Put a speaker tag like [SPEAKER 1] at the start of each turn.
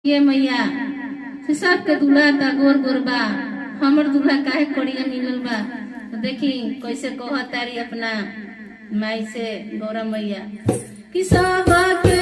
[SPEAKER 1] ये मैया सब के दूल्हा ता गोर गोर बा, हमर दूल्हा काहे करिया मिलल बा। तो देखी कैसे कह तारी अपना माई से गौरा मैया कि सब के